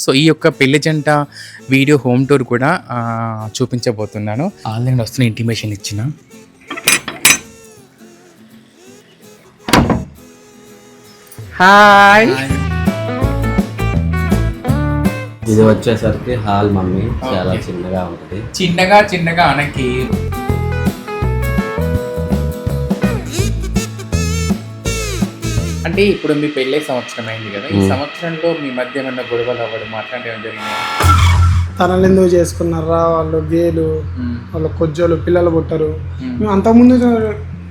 So ఈ యొక్క పెళ్లి జంట వీడియో హోమ్ టూర్ కూడా చూపించబోతున్నాను. ఆన్లైన్ వస్తున్న ఇంటిమేషన్ ఇచ్చిన. హాయ్. ఇది వచ్చేసరికి హాల్ మమ్మీ, చాలా చిన్నగా ఉంటుంది. చిన్నగా అనకి అంటే ఇప్పుడు మీ పెళ్ళే సంవత్సరం అయింది కదా, ఈ సంవత్సరంలో మీ మధ్య ఏమన్నా గొడవలు అవ్వడం అట్లాంటివి జరిగినాయి? తనలు ఎందుకు చేసుకున్నారా, వాళ్ళు గేలు, వాళ్ళు కొజ్జోలు, పిల్లలు పుట్టరు. మేము అంతకుముందు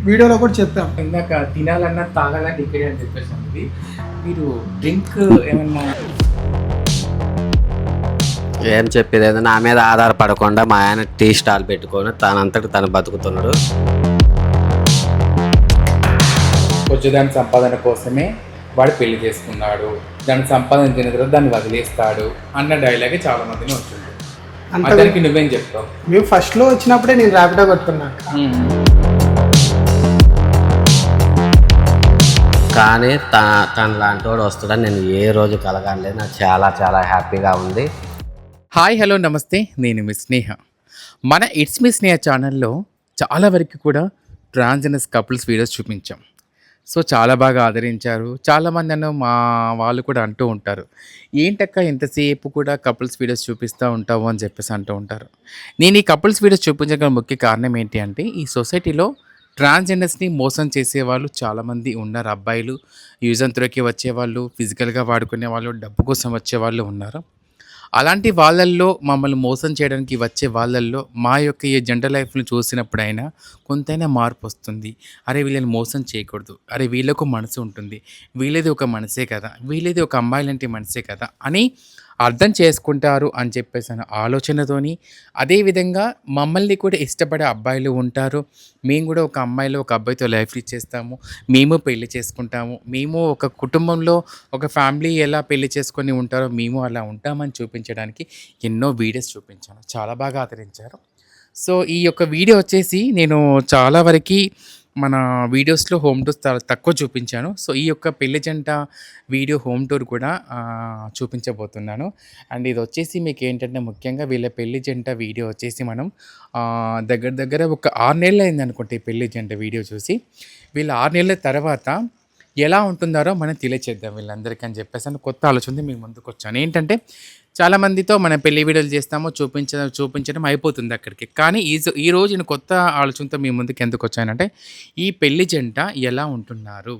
వీడియోలో కూడా చెప్పాం. ఇందాక తినాలన్నా తాగాలని ఇక్కడ అని చెప్పేసి మీరు డ్రింక్ ఏమన్నా ఏం చెప్పేది నా మీద ఆధారపడకుండా మా ఆయన టీ స్టాల్ పెట్టుకొని తనంతటి తను బతుకుతున్నాడు. కొంచెం దాని సంపాదన కోసమే వాడు పెళ్లి చేసుకున్నాడు, దాని సంపాదన తిన తర్వాత దాన్ని వదిలేస్తాడు అన్న డైలాగే చాలా మందిని వచ్చింది. అందరికి నువ్వేం చెప్తావు? మేము ఫస్ట్లో వచ్చినప్పుడే నేను ర్యాపిడో కొట్టుకున్నాను. కానీ తన లాంటి వాడు వస్తాడని నేను ఏ రోజు కలగలేదు. నాకు చాలా చాలా హ్యాపీగా ఉంది. హాయ్, హలో, నమస్తే. నేను మీ స్నేహ. మన ఇట్స్ మీ స్నేహ ఛానల్లో చాలా వరకు కూడా ట్రాన్స్జెండర్స్ కపుల్స్ వీడియోస్ చూపించాం. సో చాలా బాగా ఆదరించారు. చాలామంది మా వాళ్ళు కూడా అంటూ ఉంటారు, ఏంటక్క ఎంతసేపు కూడా కపుల్స్ వీడియోస్ చూపిస్తూ ఉంటావు అని చెప్పేసి అంటూ ఉంటారు. నేను ఈ కపుల్స్ వీడియోస్ చూపించగల ముఖ్య కారణం ఏంటి అంటే, ఈ సొసైటీలో ట్రాన్స్జెండర్స్ని మోసం చేసేవాళ్ళు చాలామంది ఉన్నారు. అబ్బాయిలు యూజ్ అండ్ త్రోకి వచ్చేవాళ్ళు, ఫిజికల్గా వాడుకునే వాళ్ళు, డబ్బు కోసం వచ్చేవాళ్ళు ఉన్నారు. అలాంటి వాళ్ళల్లో మమ్మల్ని మోసం చేయడానికి వచ్చే వాళ్ళల్లో మా యొక్క ఈ జంట లైఫ్ని చూసినప్పుడైనా కొంతైనా మార్పు వస్తుంది. అరే వీళ్ళని మోసం చేయకూడదు, అరే వీళ్ళకు మనసు ఉంటుంది, వీళ్ళది ఒక మనసే కదా, వీళ్ళది ఒక అమ్మాయి లాంటి మనసే కదా అని అర్థం చేసుకుంటారు అని చెప్పేసి ఆలోచనతోని, అదేవిధంగా మమ్మల్ని కూడా ఇష్టపడే అబ్బాయిలు ఉంటారు. మేము కూడా ఒక అమ్మాయిలో ఒక అబ్బాయితో లైఫ్ ఇచ్చేస్తాము, మేము పెళ్లి చేసుకుంటాము, మేము ఒక కుటుంబంలో ఒక ఫ్యామిలీ ఎలా పెళ్లి చేసుకొని ఉంటారో మేము అలా ఉంటామని చూపించడానికి ఎన్నో వీడియోస్ చూపించాను. చాలా బాగా ఆదరించారు. సో ఈ యొక్క వీడియో వచ్చేసి నేను చాలా వరకు మన వీడియోస్లో హోమ్ టూర్స్ తక్కువ చూపించాను. సో ఈ యొక్క పెళ్లి జంట వీడియో హోమ్ టూర్ కూడా చూపించబోతున్నాను. అండ్ ఇది వచ్చేసి మీకు ఏంటంటే, ముఖ్యంగా వీళ్ళ పెళ్లి జంట వీడియో వచ్చేసి మనం దగ్గర ఒక 6 నెలలు అయింది అనుకుంటే ఈ పెళ్లి జంట వీడియో చూసి. వీళ్ళు 6 నెలల తర్వాత ఎలా ఉంటున్నారో మనం తెలియచేద్దాం వీళ్ళందరికీ అని చెప్పేసి కొత్త ఆలోచన మీ ముందుకు వచ్చాను. ఏంటంటే, చాలామందితో మనం పెళ్లి వీడియోలు చేస్తాము, చూపించడం అయిపోతుంది అక్కడికి. కానీ ఈరోజు నేను కొత్త ఆలోచనతో మీ ముందుకు ఎందుకు వచ్చానంటే, ఈ పెళ్లి జంట ఎలా ఉంటున్నారు,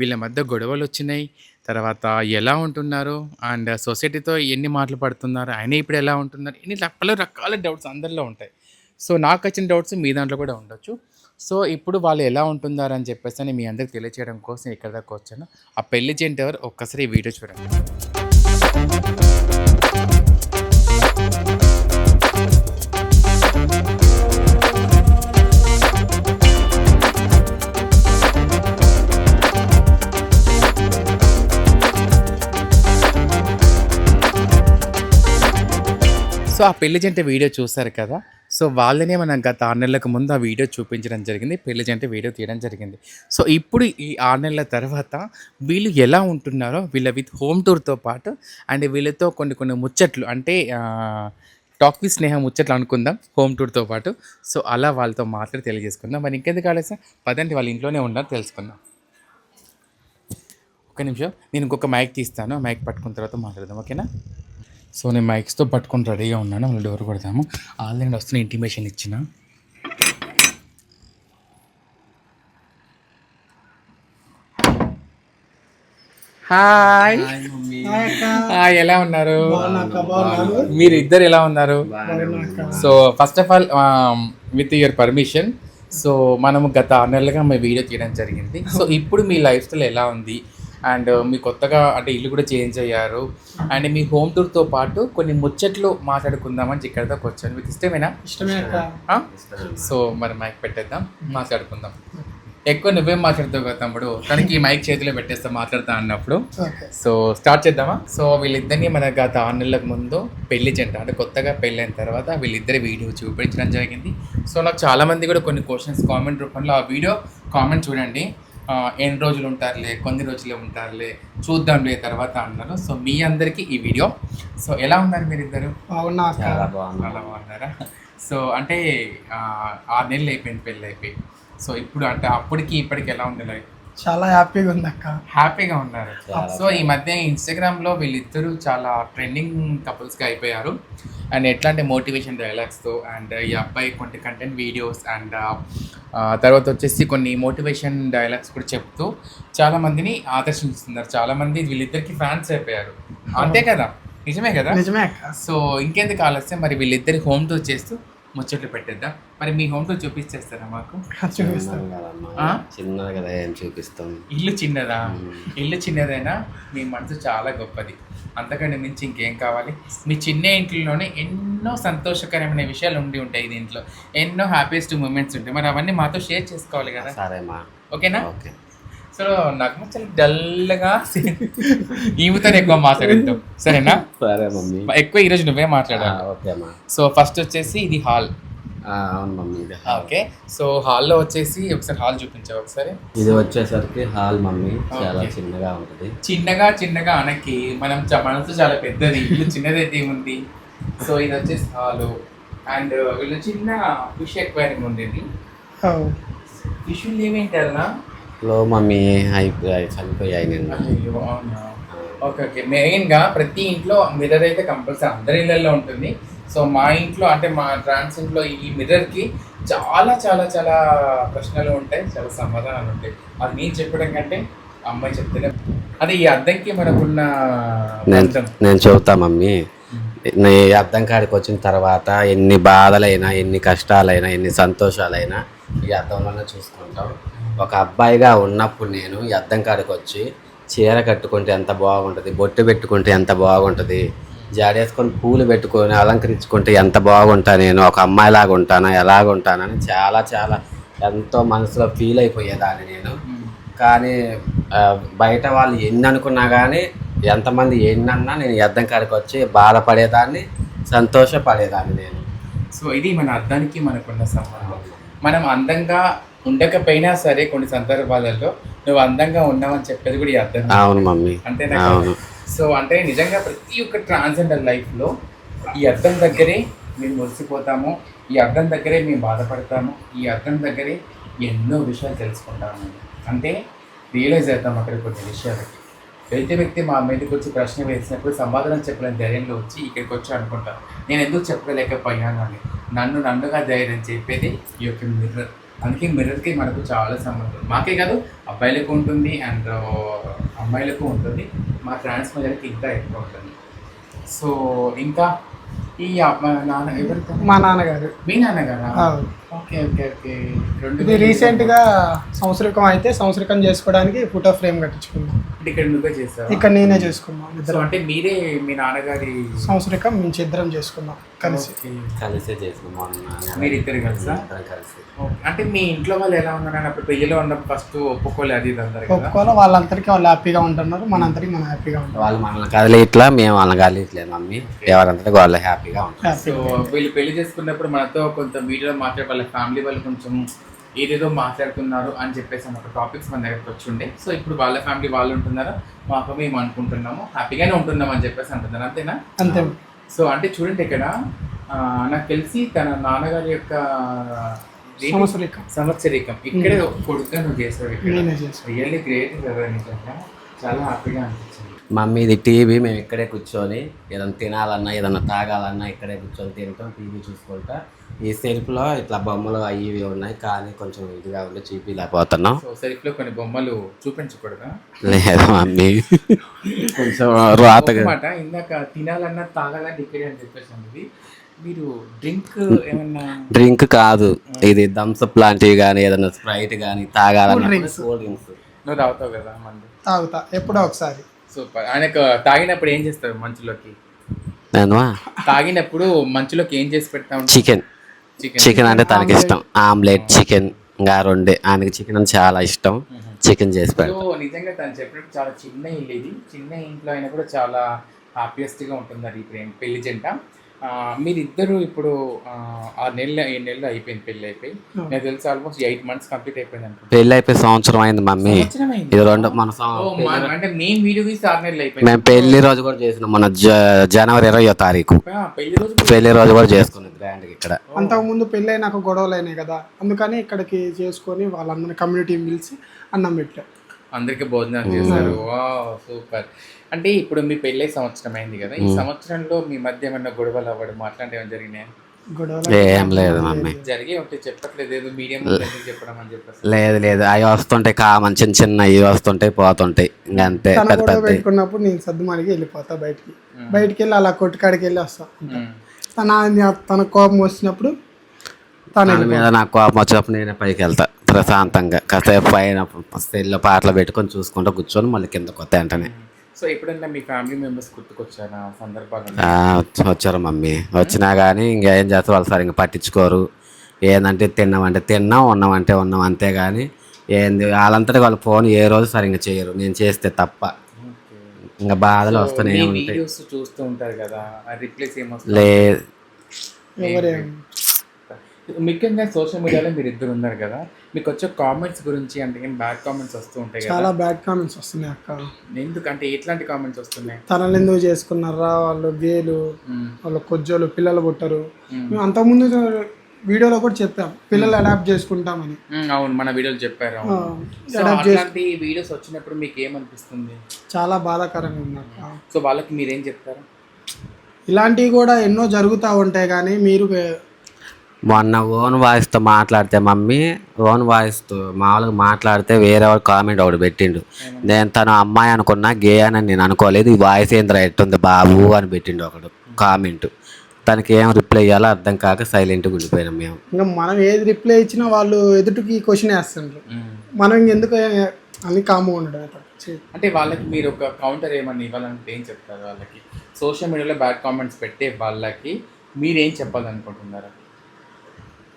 వీళ్ళ మధ్య గొడవలు వచ్చినాయి, తర్వాత ఎలా ఉంటున్నారు, అండ్ సొసైటీతో ఎన్ని మాటలు పడుతున్నారు, ఆయన ఇప్పుడు ఎలా ఉంటున్నారు, ఇన్ని పలు రకాల డౌట్స్ అందరిలో ఉంటాయి. సో నాకు వచ్చిన డౌట్స్ మీ దాంట్లో కూడా ఉండొచ్చు. సో ఇప్పుడు వాళ్ళు ఎలా ఉంటున్నారు అని చెప్పేసి మీ అందరికి తెలియచేయడం కోసం ఇక్కడ దాకా వచ్చాను. ఆ పెళ్లి జంట ఎవరు ఒక్కసారి ఈ వీడియో చూడండి. సో ఆ పెళ్లి జంట వీడియో చూసారు కదా. సో వాళ్ళనే మనం గత 6 నెలలకు ముందు ఆ వీడియో చూపించడం జరిగింది, పెళ్లి జంట వీడియో తీయడం జరిగింది. సో ఇప్పుడు ఈ 6 నెలల తర్వాత వీళ్ళు ఎలా ఉంటున్నారో వీళ్ళ విత్ హోమ్ టూర్తో పాటు అండ్ వీళ్ళతో కొన్ని ముచ్చట్లు, అంటే టాక్ విత్ స్నేహ ముచ్చట్లు అనుకుందాం హోమ్ టూర్తో పాటు. సో అలా వాళ్ళతో మాట్లాడి తెలియజేసుకుందాం. మరి ఇంకెందుకు ఆలస్యం, పదండి వాళ్ళ ఇంట్లోనే ఉన్నారు, తెలుసుకుందాం. ఒక్క నిమిషం, నేను ఇంకొక మైక్ తీస్తాను, మైక్ పట్టుకున్న తర్వాత మాట్లాడదాం, ఓకేనా? సో నేను మైక్స్తో పట్టుకొని రెడీగా ఉన్నాను, వాళ్ళు డోర్ కొడతాము. ఆన్లైన్ వస్తున్న ఇంటిమేషన్ ఇచ్చిన. హాయ్, ఎలా ఉన్నారు? మీరు ఇద్దరు ఎలా ఉన్నారు? So first of all with your permission, so మనము గత 6 నెలలుగా మీ వీడియో తీయడం జరిగింది. సో ఇప్పుడు మీ లైఫ్ స్టైల్ ఎలా ఉంది, అండ్ మీ కొత్తగా అంటే ఇల్లు కూడా చేంజ్ అయ్యారు, అండ్ మీ హోమ్ టూర్తో పాటు కొన్ని ముచ్చట్లు మాట్లాడుకుందామని ఇక్కడ దాకా వచ్చాను. మీకు ఇష్టమేనా? ఇష్టమే. సో మరి మైక్ పెట్టేద్దాం, మాట్లాడుకుందాం. ఎక్కువ నువ్వేం మాట్లాడతావు కదా తమ్ముడు, తనకి ఈ మైక్ చేతిలో పెట్టేస్తా మాట్లాడతా అన్నప్పుడు. సో స్టార్ట్ చేద్దామా? సో వీళ్ళిద్దరిని మన గత 6 నెలలకు ముందు పెళ్లి జంట, అంటే కొత్తగా పెళ్ళైన తర్వాత వీళ్ళిద్దరి వీడియో చూపించడం జరిగింది. సో నాకు చాలామంది కూడా కొన్ని క్వశ్చన్స్ కామెంట్ రూపంలో, ఆ వీడియో కామెంట్ చూడండి, ఎన్ని రోజులు ఉంటారులే, కొన్ని రోజులే ఉంటారులే, చూద్దాంలే తర్వాత అన్నారు. సో మీ అందరికీ ఈ వీడియో. సో ఎలా ఉన్నారు మీరు ఇద్దరు? బాగున్నా అక్క. చాలా బాగున్నాం. చాలా బాగున్నారా? సో అంటే 6 నెలలు అయిపోయింది పెళ్ళి అయిపోయి. సో ఇప్పుడు అంటే అప్పటికి ఇప్పటికి ఎలా ఉంది లైఫ్? చాలా హ్యాపీగా ఉంది అక్క. హ్యాపీగా ఉన్నారు. చాలా. సో ఈ మధ్య ఇన్స్టాగ్రామ్లో వీళ్ళిద్దరూ చాలా ట్రెండింగ్ కపుల్స్గా అయిపోయారు. అండ్ ఎట్లాంటి మోటివేషన్ డైలాగ్స్తో అండ్ ఈ అబ్బాయి కొన్ని కంటెంట్ వీడియోస్ అండ్ తర్వాత వచ్చేసి కొన్ని మోటివేషన్ డైలాగ్స్ కూడా చెప్తూ చాలామందిని ఆకర్షిస్తున్నారు. చాలామంది వీళ్ళిద్దరికి ఫ్యాన్స్ అయిపోయారు. అంతే కదా? నిజమే కదా? నిజమే అక్క. సో ఇంకెందుకు ఆలస్యం, మరి వీళ్ళిద్దరి హోమ్ టూర్ చేస్తూ ముచ్చట్లు పెట్టేద్దాం. మరి మీ హోమ్ టూర్ చూపించేస్తారా మాకు? చూపిస్తాను. కదమ్మా, చిన్నది కదా, ఏం చూపిస్తాం. ఇల్లు చిన్నదా? ఇల్లు చిన్నదైనా మీ మనసు చాలా గొప్పది. అంతకంటే మించి ఇంకేం కావాలి? మీ చిన్న ఇంట్లోనే ఎన్నో సంతోషకరమైన విషయాలు ఉండి ఉంటాయి. దీంట్లో ఎన్నో హ్యాపీయెస్ట్ మూమెంట్స్ ఉంటాయి. మరి అవన్నీ మాతో షేర్ చేసుకోవాలి కదా? సరేమ్మా. ఓకేనా? ఓకే. సో నాకు చాలా డల్గా ఈమెతో ఎక్కువ మాట్లాడేద్దాం, సరేనా? సరే మమ్మీ. ఎక్కువ ఈరోజు నువ్వే మాట్లాడాలి. ఓకే అమ్మా. సో ఫస్ట్ వచ్చేసి ఇది హాల్. అవును మమ్మీ, ఇది ఓకే. సో హాల్లో వచ్చేసి ఒకసారి హాల్ చూపించావు ఒకసారి. ఇది వచ్చేసరికి హాల్ మమ్మీ, చాలా Okay. చిన్నగా ఉంటుంది. చిన్నగా అనకి మనం మనసు చాలా పెద్దది, ఇల్లు చిన్నదైతే ఏముంది. సో ఇది వచ్చేసి హాలు. అండ్ వీళ్ళు చిన్న ఫిష్ ఎక్వేరియం ఉండేది. ఫిష్లు ఏమేంటి అలా? లో మమ్మీ అయిపోయాయి, చనిపోయాయి నిన్న. Okay okay. మెయిన్గా ప్రతి ఇంట్లో మిర్రర్ అయితే కంపల్సరీ అందరి ఇళ్ళల్లో ఉంటుంది. సో మా ఇంట్లో అంటే మా ట్రాన్స్ ఇంట్లో ఈ మిర్రర్కి చాలా చాలా చాలా ప్రశ్నలు ఉంటాయి, చాలా సమాధానాలు ఉంటాయి. అది నేను చెప్పడం కంటే అమ్మాయి చెప్తేనే. అదే ఈ అద్దంకి మనకున్న బంధం. నేను చెబుతా మమ్మీ. నీ అద్దం కాడికి వచ్చిన తర్వాత ఎన్ని బాధలైనా, ఎన్ని కష్టాలైనా, ఎన్ని సంతోషాలైనా ఈ అద్దంలోనే చూసుకుంటాం. ఒక అబ్బాయిగా ఉన్నప్పుడు నేను ఈ అద్దం కాడికి వచ్చి చీర కట్టుకుంటే ఎంత బాగుంటుంది, బొట్టు పెట్టుకుంటే ఎంత బాగుంటుంది, జాడేసుకొని పూలు పెట్టుకొని అలంకరించుకుంటే ఎంత బాగుంటా, నేను ఒక అమ్మాయిలాగా ఉంటానా, ఎలాగ ఉంటానని చాలా చాలా ఎంతో మనసులో ఫీల్ అయిపోయేదాన్ని నేను. కానీ బయట వాళ్ళు ఎన్ని అనుకున్నా కానీ, ఎంతమంది ఎన్నన్నా నేను ఈ అద్దం కాడికి వచ్చి బాధపడేదాన్ని, సంతోషపడేదాన్ని నేను. సో ఇది మన అద్దానికి మనకున్న సంబంధం. మనం అందంగా ఉండకపోయినా సరే కొన్ని సందర్భాలలో నువ్వు అందంగా ఉన్నావని చెప్పేది కూడా ఈ అద్దం. అవును మమ్మీ, అంతేనా? అవును. సో అంటే నిజంగా ప్రతి ఒక్క ట్రాన్స్జెండర్ లైఫ్లో ఈ అద్దం దగ్గరే మేము మురిసిపోతాము, ఈ అద్దం దగ్గరే మేము బాధపడతాము, ఈ అద్దం దగ్గరే ఎన్నో విషయాలు తెలుసుకుంటాము. అంటే రియలైజ్ అవుతాం అక్కడ కొన్ని విషయాలకి. వెళ్తే వ్యక్తి మా మీదకి వచ్చి ప్రశ్న వేసినప్పుడు సమాధానం చెప్పలేని ధైర్యంలో వచ్చి ఇక్కడికి వచ్చి అనుకుంటాను, నేను ఎందుకు చెప్పలేకపోయాను అని. నన్నుగా ధైర్యం చెప్పేది ఈ యొక్క మిర్రర్. అందుకే మిర్రర్కి మనకు చాలా సంబంధం. మాకే కాదు, అబ్బాయిలకు ఉంటుంది అండ్ అమ్మాయిలకు ఉంటుంది. మా ట్రాన్స్ మధ్యకి ఇంకా ఎక్కువ ఉంటుంది. సో ఇంకా ఈ నాన్న ఎవరితో? మా నాన్నగారు. మీ నాన్నగారా? అవును. Okay okay okay. ఇది రీసెంట్గా సంవత్సరికం అయితే సంవత్సరికం చేసుకోవడానికి ఫోటో ఫ్రేమ్ కట్టించుకున్నాం. అంటే ఇక్కడ నువ్వే చేస్తావా? ఇక్కడ నేనే చేసుకున్నాం. సో ఇద్దరం అంటే మీరే మీ నాన్నగారి సంవత్సరికం మేము ఇద్దరం చేసుకున్నాం కలిసి. ఓకే. కలిసే చేసిన మొన్న మీరిద్దరు కలిసా? కలిసి. ఓకే. అంటే మీ ఇంట్లో వాళ్ళు ఎలా ఉన్నారు? అప్పుడు పెళ్ళిలో ఉన్నప్పుడు ఫస్ట్ ఒప్పుకోలేదు అది ఇది అందరు కదా? ఒప్పుకోవాలి, వాళ్ళందరికీ వాళ్ళు హ్యాపీగా ఉంటున్నారు, మనందరికీ మనం హ్యాపీగా ఉంటాం. వాళ్ళు మనల్ని కదిలి ఇట్లా, మేము వాళ్ళని కదిలిట్లేదు మమ్మీ. ఎవరంతటా వాళ్ళు హ్యాపీగా ఉంటారు. సో వీళ్ళు పెళ్లి చేసుకున్నప్పుడు మనతో కొంత వీడియోలో మాట్లాడే వాళ్ళ ఫ్యామిలీ వాళ్ళు కొంచెం ఏదేదో మాట్లాడుతున్నారు అని చెప్పేసి ఒక టాపిక్స్ మన దగ్గరకు వచ్చి ఉండే. సో ఇప్పుడు వాళ్ళ ఫ్యామిలీ వాళ్ళు ఉంటున్నారా, మాకు మేము అనుకుంటున్నాము హ్యాపీగానే ఉంటున్నాం అని చెప్పేసి అంటున్నారు. అంతేనా? అంతే. సో అంటే చూడండి ఇక్కడ నాకు తెలిసి తన నాన్నగారి యొక్క సంవత్సరికం ఇక్కడే కొడుకుగా నువ్వు చేసావు. నేనే చేసాను. రియల్లీ గ్రేట్ కదా, నిజంగా చాలా హ్యాపీగా అనిపించింది. మమ్మీ ఇది టీవీ, మేము ఇక్కడే కూర్చొని ఏదైనా తినాలన్నా ఏదైనా తాగాలన్నా ఇక్కడే కూర్చొని తింటాం, టీవీ చూసుకుంటా. ఈ సెల్ఫ్లో ఇట్లా బొమ్మలు అవి ఇవి ఉన్నాయి, కానీ కొంచెం ఇదిగా ఉండి చూపించలేకపోతున్నాం. సో సెల్ఫ్లో కొన్ని బొమ్మలు చూపించకూడదా? లేదు మమ్మీ, కొంచెం రాతగా. మాట ఇందాక తినాలన్నా తాగాలన్నా ఇక్కడే అని చెప్పేసి అన్నది. మీరు డ్రింక్ ఏమన్నా? డ్రింక్ కాదు, ఇది థమ్స్అప్ లాంటివి కానీ ఏదైనా స్ప్రైట్ కానీ తాగాలన్నా కూల్ డ్రింక్స్. నువ్వు తాగుతావు కదా మంది? తాగుతా ఎప్పుడో ఒకసారి. సూపర్. ఆయనకు తాగినప్పుడు ఏం చేస్తారు మంచులోకి? నేను తాగినప్పుడు మంచులోకి ఏం చేసి పెడతాం? చికెన్. చికెన్ అంటే తనకి ఇష్టం. ఆమ్లెట్, చికెన్ ఇంకా రెండే. ఆయనకి చికెన్ అంటే చాలా ఇష్టం, చికెన్ చేసి పెడతాం. నిజంగా తను చెప్పినట్టు చాలా చిన్న ఇల్లు ఇది. చిన్న ఇంట్లో అయినా కూడా చాలా హ్యాపీయెస్ట్గా ఉంటున్నారు ఈ పెళ్లి జంట. మీరిద్దరు ఇప్పుడు 7 నెలలు అయిపోయింది పెళ్ళి అయిపోయి. నాకు తెలిసి ఆల్మోస్ట్ 8 months కంప్లీట్ అయిపోయింది అనుకుంటా. పెళ్ళి అయిపోయి సంవత్సరం అయింది మమ్మీ. ఇది రెండు మన అంటే నేను వీడియో తీసి 6 నెలలు అయిపోయింది. మేము పెళ్లి రోజు కూడా చేసినాం మన జనవరి 20వ తారీఖు పెళ్లి రోజు కూడా చేసుకున్నాం గ్రాండ్ ఇక్కడ. అంతకుముందు పెళ్ళి నాకు గొడవలు అయినాయి కదా, అందుకని ఇక్కడికి చేసుకొని వాళ్ళందరినీ కమ్యూనిటీని పిలిచి అన్నం పెట్టాం, అందరికి భోజనాలు చేశారు. సూపర్. అంటే ఇప్పుడు మీ పెళ్ళి సంవత్సరం అయింది కదా, ఈ సంవత్సరంలో మీ మధ్య ఏమన్నా గొడవలు అవ్వడం అట్లాంటివి ఏమైనా జరిగినాయి? గొడవలు ఏం లేదు మమ్మీ. జరిగే ఉంటే చెప్పట్లేదు, ఏదో మీడియం చెప్పడం అని చెప్పేసి. లేదు అవి వస్తుంటాయి కామన్, చిన్న ఇవి వస్తుంటాయి పోతుంటాయి ఇంకా అంతే. తన గొడవ పెట్టుకున్నప్పుడు నేను సర్దుమానికి వెళ్ళిపోతా బయటికి వెళ్ళి అలా కొట్టుకాడికి వెళ్ళి వస్తా. తన కోపం వచ్చినప్పుడు తన మీద నాకు కోపం వచ్చినప్పుడు నేనే పైకి వెళ్తా ప్రశాంతంగా, కాసేపు పైన సెల్లో పాటలు పెట్టుకొని చూసుకుంటూ కూర్చొని మళ్ళీ కింద కొత్త వెంటనే. సో ఎప్పుడైనా మీ ఫ్యామిలీ మెంబర్స్ గుర్తుకొచ్చారా సందర్భాలు? వచ్చారు మమ్మీ. వచ్చినా కానీ ఇంకేం చేస్తారు వాళ్ళు సరిగ్గా పట్టించుకోరు. ఏంటంటే తిన్నామంటే తిన్నాం, ఉన్నామంటే ఉన్నాం అంతే. కానీ ఏంది వాళ్ళంతటి వాళ్ళు ఫోన్ ఏ రోజు సరిగ్గా చేయరు, నేను చేస్తే తప్ప. ఇంకా బాధలు వస్తూనే ఉంటాయి. చూస్తూ ఉంటారు కదా, రిప్లేస్ లేదు. ముఖ్యంగా సోషల్ మీడియాలో మీరు ఇద్దరు ఉన్నారు కదా, మీకు వచ్చే కామెంట్స్ గురించి అంటే ఏం బ్యాడ్ కామెంట్స్ వస్తూ ఉంటాయి కదా? చాలా బ్యాడ్ కామెంట్స్ వస్తున్నాయి అక్క. ఎందుకంటే ఎట్లాంటి కామెంట్స్ వస్తున్నాయి? తనలు ఎందుకు చేసుకున్నారా, వాళ్ళు గేలు, వాళ్ళు కొజ్జోలు, పిల్లలు పుట్టరు. మేము అంతకుముందు వీడియోలో కూడా చెప్పాం పిల్లలు అడాప్ట్ చేసుకుంటామని. అవును, మన వీడియోలు చెప్పారు. అట్లాంటి వీడియోస్ వచ్చినప్పుడు మీకు ఏమనిపిస్తుంది? చాలా బాధాకరంగా ఉంది అక్క. సో వాళ్ళకి మీరేం చెప్తారు? ఇలాంటివి కూడా ఎన్నో జరుగుతూ ఉంటాయి, కానీ మీరు మొన్న ఓన్ వాయిస్తో మాట్లాడితే మమ్మీ, ఓన్ వాయిస్తో మామూలుగా మాట్లాడితే వేరే వాడు కామెంట్ ఒకటి పెట్టిండు. నేను తను అమ్మాయి అనుకున్నా, గే అని నేను అనుకోలేదు, ఈ వాయిస్ ఏంద్ర ఎట్టుంది బాబు అని పెట్టిండు ఒకడు కామెంట్. తనకి ఏం రిప్లై ఇవ్వాలో అర్థం కాక సైలెంట్గా ఉండిపోయినాం మేము. ఇంకా మనం ఏది రిప్లై ఇచ్చినా వాళ్ళు ఎదుటికి క్వశ్చన్ వేస్తుండ్రు, మనం ఇంకెందుకు అని కామ్గా ఉండడం. అంటే వాళ్ళకి మీరు ఒక కౌంటర్ ఏమన్నా ఇవ్వాలంటే ఏం చెప్తారు? వాళ్ళకి సోషల్ మీడియాలో బ్యాడ్ కామెంట్స్ పెట్టే వాళ్ళకి మీరేం చెప్పాలనుకుంటున్నారు?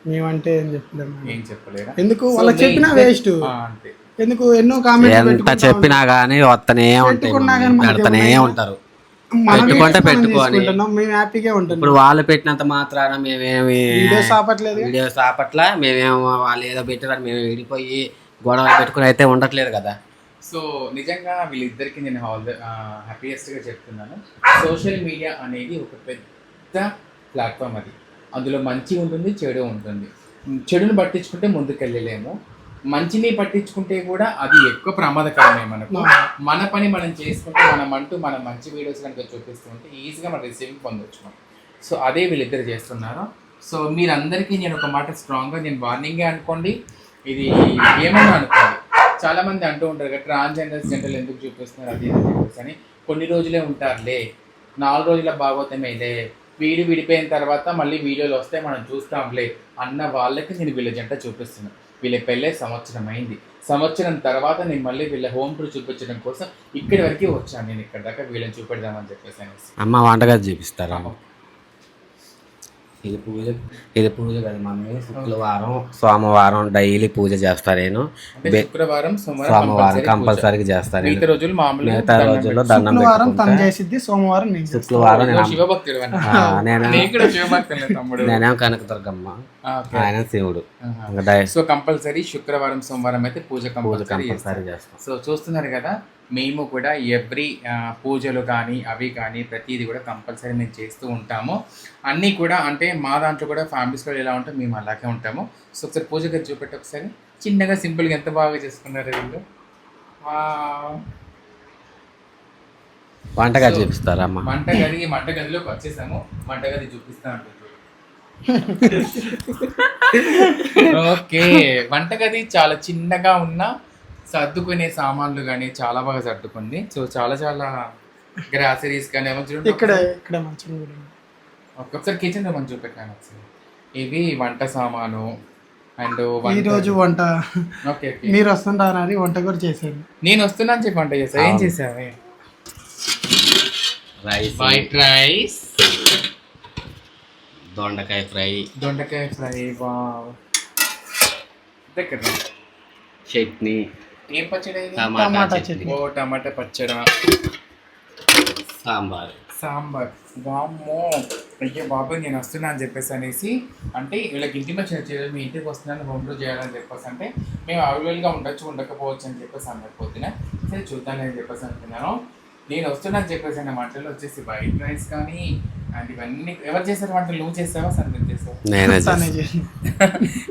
మేమంటే ఏం చెప్పలేము. ఏం చెప్పలేరా? ఎందుకు వాళ్ళకి చెప్పినా వేస్ట్. ఎందుకు ఎన్నో కామెంట్స్ ఎంత చెప్పినా కానీ వస్తనే ఉంటాయి, ఉంటారు. పెట్టుకుంటే పెట్టుకోని మేము హ్యాపీగా ఉంటాం. ఇప్పుడు వాళ్ళు పెట్టినంత మాత్రాన మేమేమి వీడియోస్ ఆపట్లా, మేమేమో వాళ్ళు ఏదో పెట్టారని మేము విడిపోయి గొడవలు పెట్టుకుని అయితే ఉండట్లేదు కదా. సో నిజంగా వీళ్ళిద్దరికి నేను హ్యాపీయెస్ట్గా చెప్తున్నాను. సోషల్ మీడియా అనేది ఒక పెద్ద ప్లాట్ఫామ్. అది అందులో మంచి ఉంటుంది, చెడు ఉంటుంది. చెడుని పట్టించుకుంటే ముందుకెళ్ళలేము, మంచిని పట్టించుకుంటే కూడా అది ఎక్కువ ప్రమాదకరమే మనకు. మన పని మనం చేసుకుంటే మన మంచి వీడియోస్ కనుక చూపిస్తుంటే ఈజీగా మనం రిసీవింగ్ పొందొచ్చు మనం. సో అదే వీళ్ళిద్దరు చేస్తున్నారు. సో మీరందరికీ నేను ఒక మాట స్ట్రాంగ్గా నేను వార్నింగే అనుకోండి, ఇది ఏమన్నా అనుకోండి. చాలామంది అంటూ ఉంటారు కదా, ట్రాన్స్జెండర్స్ జెండర్లు ఎందుకు చూపిస్తున్నారు అది చెప్పేసి అని. కొన్ని రోజులే ఉంటారులే, 4 రోజుల భాగవతమేలే, విడిపోయిన తర్వాత మళ్ళీ వీడియోలు వస్తే మనం చూస్తాంలే అన్న వాళ్ళకి నేను వీళ్ళ జంట చూపిస్తున్నాను. వీళ్ళ పెళ్ళే సంవత్సరం అయింది. సంవత్సరం తర్వాత నేను మళ్ళీ వీళ్ళ హోమ్ టూర్ చూపించడం కోసం ఇక్కడి వరకు వచ్చాను. నేను ఇక్కడ దాకా వీళ్ళని చూపెడదామని చెప్పేసి అనేసి. అమ్మ వంటగది చూపిస్తారా? ఇది పూజ కదా మమ్మీ. శుక్రవారం సోమవారం డైలీ పూజ చేస్తా నేను. శుక్రవారం సోమవారం కంపల్సరీగా చేస్తాను. మిగతా రోజుల్లో దండం సోమవారం శుక్రవారం శివభక్తుడు, నేనేం కనకదుర్గమ్మ, ఆయన శివుడు. సో కంపల్సరీ శుక్రవారం సోమవారం అయితే పూజ కంపల్సరీ చేస్తాం. సో చూస్తున్నారు కదా, మేము కూడా ఎవ్రీ పూజలు కానీ అవి కానీ ప్రతిదీ కూడా కంపల్సరీ మేము చేస్తూ ఉంటాము. అన్నీ కూడా అంటే మా దాంట్లో కూడా ఫ్యామిలీస్లో ఎలా ఉంటాం మేము అలాగే ఉంటాము. సో ఒకసారి పూజ గది చూపెట్టి ఒకసారి చిన్నగా సింపుల్గా ఎంత బాగా చేసుకున్నారు వీళ్ళు. వంటగది చూపిస్తారా? వంటగదిలోకి వచ్చేసాము. వంటగది చూపిస్తా ఉంటుంది. ఓకే, వంటగది చాలా చిన్నగా ఉన్న సర్దుకునే సామాన్లు కానీ చాలా బాగా సర్దుకుంది. సో చాలా గ్రాసరీస్ కానీ ఇక్కడ ఒకసారి కిచెన్ రూమ్ చూపెట్టాను ఒకసారి. ఇవి వంట సామాను అండ్ ఈరోజు వంట. ఓకే, మీరు వస్తుంటారని వంట కూడా చేశాను. నేను వస్తున్నాను చెప్పి వంట చేసా. ఏం చేసావే? వైట్ రైస్, దొండకాయ ఫ్రై. దగ్గర చట్నీ. ఏం పచ్చడి? టమాటా చట్నీ. టమాటా పచ్చడా, సాంబార్. వామ్మో అయ్యో బాబాయ్ నేను వస్తున్నా అని చెప్పేసి అనేసి, అంటే వీళ్ళకి ఇంటిమేషన్ చేయలేదు, మీ ఇంటికి వస్తున్నాను హోమ్ టూర్ చేయాలని చెప్పేసి, అంటే మేము అవైలబుల్గా ఉండొచ్చు ఉండకపోవచ్చు అని చెప్పేసి అన్నారు పొద్దున. సరే చూద్దానని చెప్పేసి అనుకున్నాను. నేను వస్తున్నా అని చెప్పేసి అన్న వంటలు వచ్చేసి వైట్ రైస్ కానీ అండ్ ఇవన్నీ ఎవరు చేశారు వంటలు? నువ్వు చేసావా సందీప్ చేసావా? తనే చేసింది.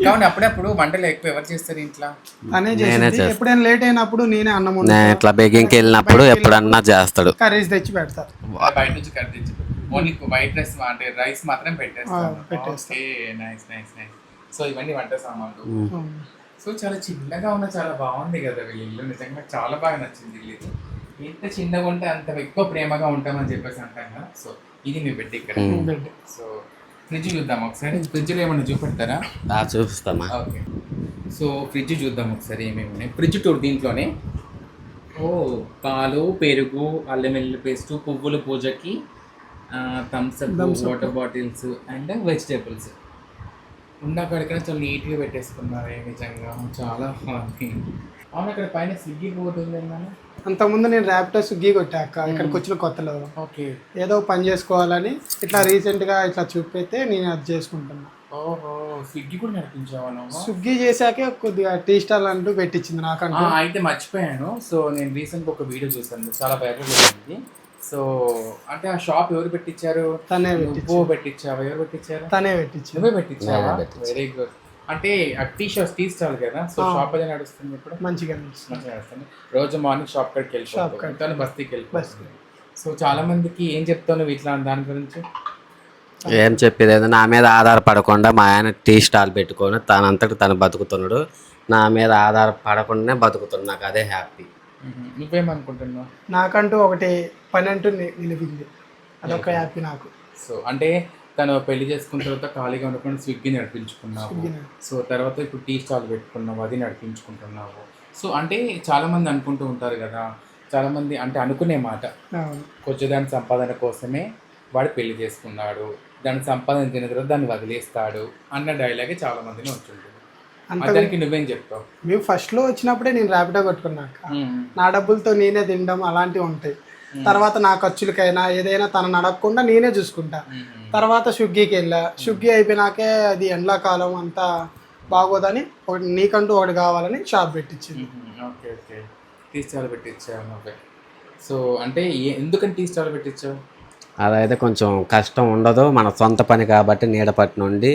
కాబట్టి అప్పుడప్పుడు వంటలు ఎక్కువ ఎవరు చేస్తారు ఇంట్లో? తనే చేసింది. ఎప్పుడైనా లేట్ అయినప్పుడు నేనే అన్నం నేను ఇట్లా బేకింగ్కి వెళ్ళినప్పుడు ఎప్పుడన్నా చేస్తాడు. కర్రీస్ తెచ్చి పెడతా. బయట నుంచి కట్ తెచ్చి ఓన్లీ వైట్ రైస్ అంటే రైస్ మాత్రం పెట్టేస్తాను. Okay nice nice nice. So ఇవన్నీ వంట సామాన్లు. సో చాలా చిన్నగా ఉన్న చాలా బాగుంది కదా వీళ్ళ ఇల్లు. నిజంగా చాలా బాగా నచ్చింది ఇల్లు. ఎంత చిన్నగా ఉంటే అంత ఎక్కువ ప్రేమగా ఉంటామని చెప్పేసి అంటాం కదా. సో ఇది మీ బెడ్ ఇక్కడ. సో ఫ్రిడ్జ్ చూద్దాం ఒకసారి. ఫ్రిడ్జ్లో ఏమన్నా చూపెడతారా? చూపిస్తామా? ఓకే. సో ఫ్రిడ్జ్ చూద్దాం ఒకసారి ఏమేమి ఉన్నాయి. ఫ్రిడ్జ్ టూర్ దీంట్లోనే పాలు, పెరుగు, అల్లం వెల్లుల్లి పేస్ట్, పువ్వుల పూజకి, thumbs up, water bottles and vegetables ఉన్న కాడికైనా చాలా నీట్గా పెట్టేసుకున్నారు. నిజంగా చాలా బాగుంది. అవును, అక్కడ పైన స్విగ్గీ బోర్డు ఉందన్నాను. అంతకుముందు నేను ర్యాపిడో స్విగ్గీ కొట్టాక ఇక్కడికి వచ్చిన కొత్తలో ఓకే ఏదో పని చేసుకోవాలని ఇట్లా రీసెంట్గా ఇట్లా చూపితే నేను అది చేసుకుంటున్నా. ఓహో, స్విగ్గీ కూడా నడిపించావా? స్విగ్గీ చేశాకే కొద్దిగా టీ స్టాల్ అంటూ పెట్టించింది నాకంటూ. అయితే మర్చిపోయాను. సో నేను రీసెంట్గా ఒక వీడియో చూసాను, చాలా వైరల్ అయింది. సో అంటే ఆ షాప్ ఎవరు పెట్టించారు? తనే పెట్టించావా? ఎవరు పెట్టించారు? తనే పెట్టించావు. నువ్వే పెట్టించావా? Very good. అంటే టీ స్టాల్ కదా. సో షాప్ అదే నడుస్తుంది ఇప్పుడు. మంచిగా నడుస్తుంది. రోజు మార్నింగ్ షాప్ కాడికి వెళ్ళిపోతాను, బస్తీకి వెళ్ళిపోతుంది. సో చాలా మందికి ఏం చెప్తాను ఇట్లా దాని గురించి? ఏం చెప్పేది, నా మీద ఆధారపడకుండా మా ఆయన టీ స్టాల్ పెట్టుకొని తనంతటి తను బతుకుతున్నాడు. నా మీద ఆధారపడకుండానే బతుకుతున్నాడు. నాకు అదే హ్యాపీ. నువ్వేమనుకుంటున్నావు? నాకంటూ ఒకటి పని అంటూ నిలిపింది, అదొక హ్యాపీ నాకు. సో అంటే తను పెళ్లి చేసుకున్న తర్వాత ఖాళీగా ఉండకుండా స్విగ్గీ నడిపించుకున్నావు. సో తర్వాత ఇప్పుడు టీ స్టాల్ పెట్టుకున్నావు, అది నడిపించుకుంటున్నావు. సో అంటే చాలామంది అనుకుంటూ ఉంటారు కదా, చాలామంది అంటే అనుకునే మాట, కొంచెం దాని సంపాదన కోసమే వాడు పెళ్లి చేసుకున్నాడు, దాని సంపాదన తిన్న తర్వాత దాన్ని వదిలేస్తాడు అన్న డైలాగే చాలా మందిని వచ్చింటుంది. దానికి నువ్వేం చెప్తావు? మేము ఫస్ట్లో వచ్చినప్పుడే నేను ర్యాపిడో కొట్టుకున్నాక నా డబ్బులతో నేనే తినడం అలాంటివి ఉంటాయి. తర్వాత నా ఖర్చులకైనా ఏదైనా తనని అడగకుండా నేనే చూసుకుంటా. తర్వాత స్విగ్గీకి వెళ్ళా. స్విగ్గీ అయిపోయినాకే అది ఎండాకాలం అంతా బాగోదని ఒకటి నీకంటూ ఒకటి కావాలని షాప్ పెట్టించింది. ఓకే ఓకే, టీ స్టాల్ పెట్టించావు నువ్వే. సో అంటే ఎందుకని టీ స్టాల్ పెట్టించావు? అదైతే కొంచెం కష్టం ఉండదు, మన సొంత పని కాబట్టి నీడపట్టి నుండి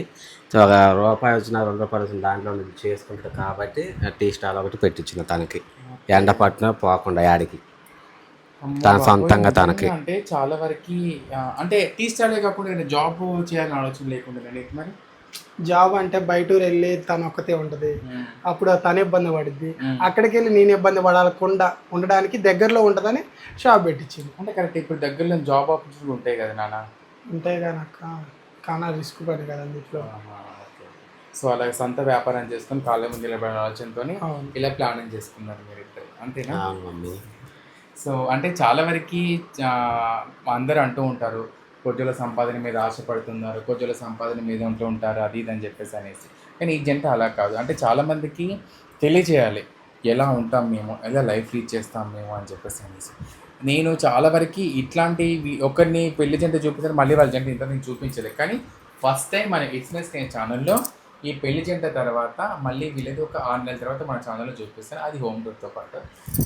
ఒక రూపాయి వచ్చిన 2 రూపాయలు వచ్చిన దాంట్లో నుంచి చేసుకుంటాడు కాబట్టి టీ స్టాల్ ఒకటి పెట్టించిన తనకి, ఎండ పట్టిన పోకుండా యాడికి తన సొంతంగా తనకి. అంటే చాలా వరకు అంటే టీ స్టాలే కాకుండా జాబ్ చేయాలని ఆలోచన లేకుండా మరి జాబ్ అంటే బయట వెళ్ళి తను ఒక్కతే ఉంటుంది, అప్పుడు తను ఇబ్బంది పడుద్ది. అక్కడికి వెళ్ళి నేను ఇబ్బంది పడకుండా ఉండడానికి దగ్గరలో ఉంటుందని షాప్ పెట్టించింది. అంటే కరెక్ట్. ఇప్పుడు దగ్గరలో జాబ్ ఆపర్చునిటీ ఉంటాయి కదా నాన్న? ఉంటాయి కనుక కానీ రిస్క్ పని కదా ఇంట్లో. సో అలాగే సొంత వ్యాపారం చేసుకొని కాళ్ళ ముందు నిలబడిన ఆలోచనతో ఇలా ప్లానింగ్ చేసుకున్నారు మీరు ఇద్దరు, అంతేనా? సో అంటే చాలా వరకు అందరూ అంటూ ఉంటారు కొద్దిల సంపాదన మీద ఆశపడుతున్నారు, కొద్దిల సంపాదన మీద ఉంటూ ఉంటారు, అది ఇది అని చెప్పేసి అనేసి. కానీ ఈ జంట అలా కాదు. అంటే చాలామందికి తెలియజేయాలి ఎలా ఉంటాం మేము, ఎలా లైఫ్ లీడ్ చేస్తాం మేము అని చెప్పేసి అనేసి. నేను చాలా వరకు ఇట్లాంటి ఒకరిని పెళ్లి జంట చూపిస్తాను, మళ్ళీ వాళ్ళ జంట ఇంత నేను చూపించలేదు. కానీ ఫస్ట్ టైం మన ఇట్స్ మై స్నే ఛానల్లో ఈ పెళ్లి జంట తర్వాత మళ్ళీ వీళ్ళది ఒక 6 నెలల తర్వాత మన ఛానల్లో చూపిస్తాను, అది హోమ్ టూర్తో పాటు.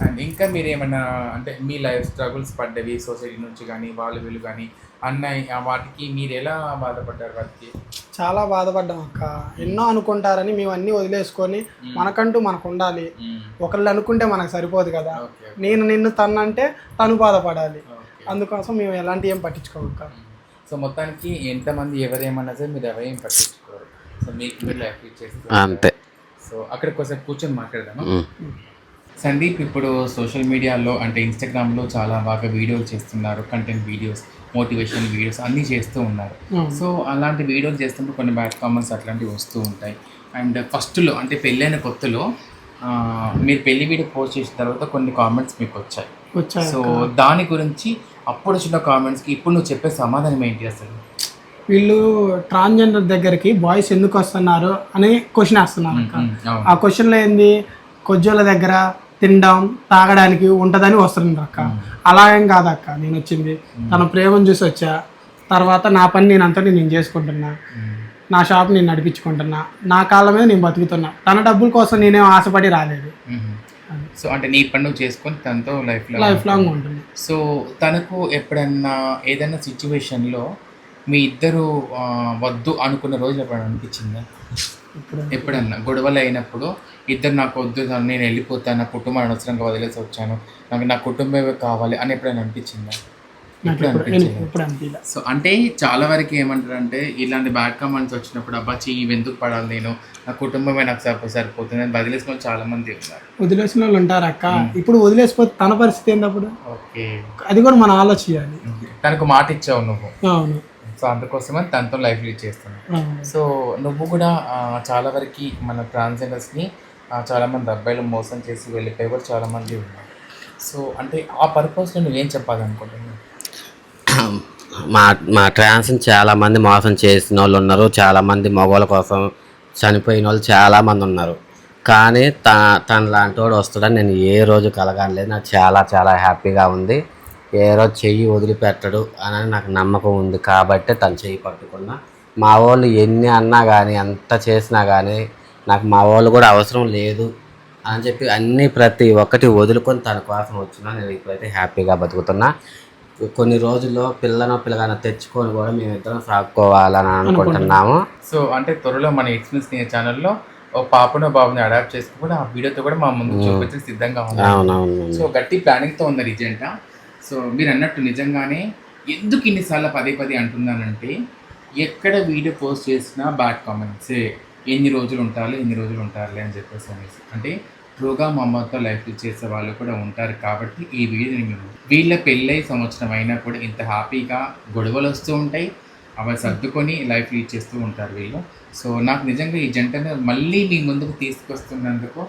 అండ్ ఇంకా మీరు ఏమన్నా అంటే మీ లైఫ్ స్ట్రగుల్స్ పడ్డవి సొసైటీ నుంచి కానీ వాళ్ళు వీళ్ళు కానీ అన్నయ్య, వాటికి మీరు ఎలా బాధపడ్డారు? వాటికి చాలా బాధపడ్డాం అక్క. ఎన్నో అనుకుంటారని మేము అన్నీ వదిలేసుకొని మనకంటూ మనకు ఉండాలి. ఒకళ్ళు అనుకుంటే మనకు సరిపోదు కదా. నేను నిన్ను తనంటే తను బాధపడాలి. అందుకోసం మేము ఎలాంటి ఏం పట్టించుకోక. సో మొత్తానికి ఎంతమంది ఎవరేమన్నా సరే మీరు ఎవరేం పట్టించుకోరు. సో మీకు మీరు లైఫ్ ఇచ్చేసి అంతే. సో అక్కడికి ఒకసారి కూర్చొని మాట్లాడదామా? సందీప్ ఇప్పుడు సోషల్ మీడియాలో అంటే ఇన్స్టాగ్రామ్లో చాలా బాగా వీడియోలు చేస్తున్నారు, కంటెంట్ వీడియోస్, మోటివేషన్ వీడియోస్ అన్నీ చేస్తూ ఉన్నారు. సో అలాంటి వీడియోలు చేస్తున్నప్పుడు కొన్ని బ్యాడ్ కామెంట్స్ అట్లాంటివి వస్తూ ఉంటాయి. అండ్ ఫస్ట్లో అంటే పెళ్ళైన కొత్తలో మీరు పెళ్లి వీడియో పోస్ట్ చేసిన తర్వాత కొన్ని కామెంట్స్ మీకు వచ్చాయి. సో దాని గురించి అప్పుడు వచ్చిన కామెంట్స్కి ఇప్పుడు నువ్వు చెప్పే సమాధానం ఏంటి? అసలు వీళ్ళు ట్రాన్స్జెండర్ దగ్గరికి బాయ్స్ ఎందుకు వస్తున్నారు అని క్వశ్చన్ వేస్తున్నారు. ఆ క్వశ్చన్లో ఏంది, కొజ్జోల దగ్గర తినడం తాగడానికి ఉంటుందని వస్తున్నాను అక్క. అలా ఏం కాదక్క, నేను వచ్చింది తన ప్రేమను చూసి వచ్చా. తర్వాత నా పని నేను చేసుకుంటున్నా, నా షాప్ నేను నడిపించుకుంటున్నా, నా కాళ్ళ మీద నేను బతుకుతున్నా. తన డబ్బుల కోసం నేనేం ఆశపడి రాలేదు. సో అంటే నీ పని నువ్వు చేసుకొని తనతో లైఫ్ లాంగ్ ఉంటుంది. సో తనకు ఎప్పుడన్నా ఏదైనా సిచ్యువేషన్లో మీ ఇద్దరు వద్దు అనుకున్న రోజు ఎప్పుడైనా అనిపించిందా? ఎప్పుడన్నా గొడవలు అయినప్పుడు ఇద్దరు నాకు వద్దు, నేను వెళ్ళిపోతాను, నా కుటుంబాన్ని అనవసరంగా వదిలేసి వచ్చాను, నాకు నా కుటుంబమే కావాలి అని ఎప్పుడైనా అనిపించిందా? సో అంటే చాలా వరకు ఏమంటారు అంటే ఇలాంటి బ్యాడ్ కామెంట్స్ వచ్చినప్పుడు అబ్బా ఇవి ఎందుకు పడాలి, నేను నా కుటుంబమే నాకు సరిపోతుంది అని వదిలేసిన వాళ్ళు చాలా మంది ఉన్నారు. వదిలేసిన వాళ్ళు ఉంటారు అక్క. ఇప్పుడు వదిలేసిపోతే తన పరిస్థితి ఏంటప్పుడు? ఓకే, అది కూడా మనం ఆలోచించాలి. తనకు మాట ఇచ్చావు నువ్వు. అవును. సో అందుకోసమే తనతో లైఫ్ లీడ్ చేస్తున్నావు. సో నువ్వు కూడా చాలా వరకు మన ట్రాన్స్జెండర్స్ని చాలామంది అబ్బాయిలు మోసం చేసి వెళ్ళిపోయి కూడా చాలామంది ఉన్నారు. సో అంటే ఆ పర్పస్లో నువ్వేం చెప్పాలనుకుంటున్నావు? మా ట్రాన్స్ని చాలామంది మోసం చేసిన వాళ్ళు ఉన్నారు, చాలామంది మగవాళ్ళ కోసం చనిపోయిన వాళ్ళు చాలామంది ఉన్నారు. కానీ తన లాంటి వాడు వస్తాడని నేను ఏ రోజు కలగలేదు. నాకు చాలా చాలా హ్యాపీగా ఉంది. ఏ రోజు చెయ్యి వదిలిపెట్టడు అని నాకు నమ్మకం ఉంది కాబట్టి తను చెయ్యి పట్టుకున్నా. మా వాళ్ళు ఎన్ని అన్నా కానీ ఎంత చేసినా కానీ నాకు మా వాళ్ళు కూడా అవసరం లేదు అని చెప్పి అన్నీ ప్రతి ఒక్కటి వదులుకొని తన కోసం వచ్చినా నేను ఇప్పుడైతే హ్యాపీగా బతుకుతున్నా. కొన్ని రోజుల్లో పిల్లగాన తెచ్చుకొని కూడా మేమిద్దరం సాగుకోవాలని అనుకుంటున్నాము. సో అంటే త్వరలో మన ఇట్స్ మిస్ స్నేహ ఛానల్లో ఓ పాపను బాబుని అడాప్ట్ చేసుకుని ఆ వీడియోతో కూడా మా ముందు చూపించి సిద్ధంగా ఉంది. సో గట్టి ప్లానింగ్తో ఉంది రిజెంటా. సో మీరు అన్నట్టు నిజంగానే ఎందుకు ఇన్నిసార్లు పదే అంటున్నానంటే ఎక్కడ వీడియో పోస్ట్ చేసినా బ్యాడ్ కామెంట్స్, ఎన్ని రోజులు ఉంటారులే అని చెప్పేసి అనేసి. అంటే ట్రూగా మా అమ్మతో లైఫ్ చేసే వాళ్ళు కూడా ఉంటారు కాబట్టి ఈ వీడియోని మేము వీళ్ళ పెళ్ళై సంవత్సరం అయినా కూడా ఇంత హ్యాపీగా గొడవలు వస్తూ ఉంటాయి, అవి సర్దుకొని లైఫ్ లీడ్ చేస్తూ ఉంటారు వీళ్ళు. సో నాకు నిజంగా ఈ జంటను మళ్ళీ మీ ముందుకు తీసుకొస్తున్నందుకు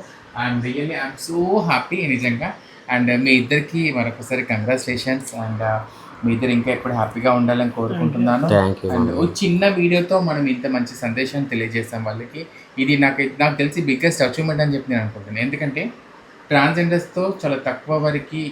ఐఎమ్ సో హ్యాపీ నిజంగా. అండ్ మీ ఇద్దరికి మరొకసారి కంగ్రాచులేషన్స్. అండ్ మీ ఇద్దరు ఇంకా ఎప్పుడు హ్యాపీగా ఉండాలని కోరుకుంటున్నాను. అండ్ ఒక చిన్న వీడియోతో మనం ఇంత మంచి సందేశాన్ని తెలియజేస్తాం వాళ్ళకి. ఇది నాకు తెలిసి బిగ్గెస్ట్ అచీవ్మెంట్ అని చెప్పి నేను అనుకుంటున్నాను. ఎందుకంటే ట్రాన్స్జెండర్స్తో చాలా తక్కువ వరకు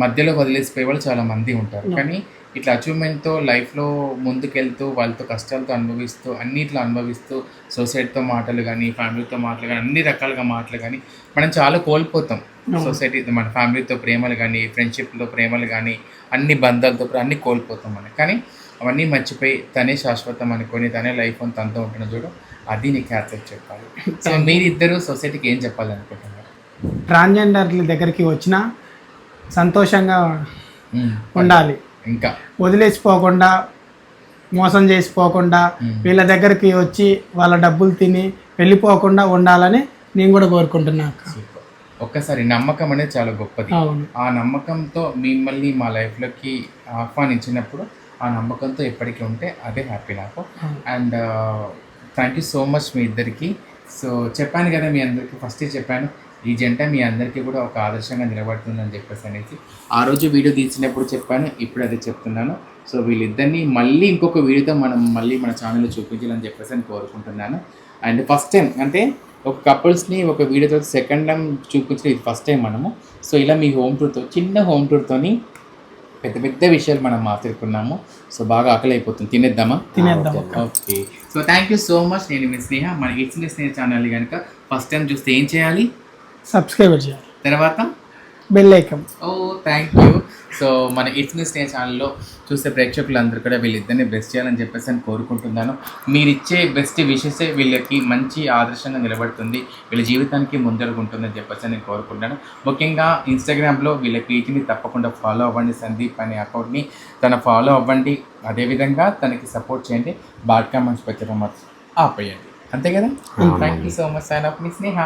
మధ్యలో వదిలేసిపోయే వాళ్ళు చాలా మంది ఉంటారు. కానీ ఇట్లా అచీవ్మెంట్తో లైఫ్లో ముందుకెళ్తూ వాళ్ళతో కష్టాలతో అనుభవిస్తూ సొసైటీతో మాటలు కానీ ఫ్యామిలీతో మాటలు కానీ అన్ని రకాలుగా మాటలు కానీ మనం చాలా కోల్పోతాం. సొసైటీ మన ఫ్యామిలీతో ప్రేమలు కానీ ఫ్రెండ్షిప్లో ప్రేమలు కానీ అన్ని బంధాలతో అన్నీ కోల్పోతాం మనం. కానీ అవన్నీ మర్చిపోయి తనే శాశ్వతం అనుకొని తనే లైఫ్ అని తనతో ఉంటున్న చూడు, అది నీకు హ్యాట్స్ చెప్పాలి. సో మీరిద్దరూ సొసైటీకి ఏం చెప్పాలనుకుంటున్నారు? ట్రాన్స్జెండర్ల దగ్గరికి వచ్చినా సంతోషంగా ఉండాలి, ఇంకా వదిలేసిపోకుండా మోసం చేసిపోకుండా వీళ్ళ దగ్గరికి వచ్చి వాళ్ళ డబ్బులు తిని వెళ్ళిపోకుండా ఉండాలని నేను కూడా కోరుకుంటున్నా. ఒక్కసారి నమ్మకం అనేది చాలా గొప్పది. ఆ నమ్మకంతో మిమ్మల్ని మా లైఫ్లోకి ఆహ్వానించినప్పుడు ఆ నమ్మకంతో ఎప్పటికీ ఉంటే అదే హ్యాపీ నాకు. And thank you so much మీ ఇద్దరికి. సో చెప్పాను కదా మీ అందరికీ, ఫస్టే చెప్పాను ఈ జంట మీ అందరికీ కూడా ఒక ఆదర్శంగా నిలబడుతుందని చెప్పేసి అనేసి. ఆ రోజు వీడియో తీసినప్పుడు చెప్పాను, ఇప్పుడు అదే చెప్తున్నాను. సో వీళ్ళిద్దరిని మళ్ళీ ఇంకొక వీడియోతో మనం మళ్ళీ మన ఛానల్లో చూపించాలని చెప్పేసి అని కోరుకుంటున్నాను. అండ్ ఫస్ట్ టైం అంటే ఒక కపుల్స్ని ఒక వీడియోతో సెకండ్ టైం చూపించడం ఇది ఫస్ట్ టైం మనము. సో ఇలా మీ చిన్న హోమ్ టూర్తోని పెద్ద విషయాలు మనం మాట్లాడుకున్నాము. సో బాగా ఆకలి అయిపోతుంది, తినేద్దాం. Okay, so thank you so much. నేను మీ స్నేహ. మన ఇట్స్ మీ స్నేహ ఛానల్ కనుక ఫస్ట్ టైం చూస్తే ఏం చేయాలి? సబ్స్క్రైబ్ చేయాలి, తర్వాత bell icon. Oh thank you. So మన ఇట్స్ మీ స్నేహ ఛానల్లో చూసే ప్రేక్షకులందరూ కూడా వీళ్ళిద్దరిని బెస్ట్ చేయాలని చెప్పేసి అని కోరుకుంటున్నాను. మీరు ఇచ్చే బెస్ట్ విషెసే వీళ్ళకి మంచి ఆదర్శంగా నిలబడుతుంది, వీళ్ళ జీవితానికి ముందరుగుంటుందని చెప్పేసి నేను కోరుకుంటాను. ముఖ్యంగా ఇన్స్టాగ్రామ్లో వీళ్ళ పేజ్ని తప్పకుండా ఫాలో అవ్వండి. సందీప్ అనే అకౌంట్ని ఫాలో అవ్వండి. అదేవిధంగా తనకి సపోర్ట్ చేయండి. బ్యాడ్ కామెంట్స్ పెట్టడం ఆపేయండి, అంతే కదా. Thank you so much. Sign off మీ స్నేహ.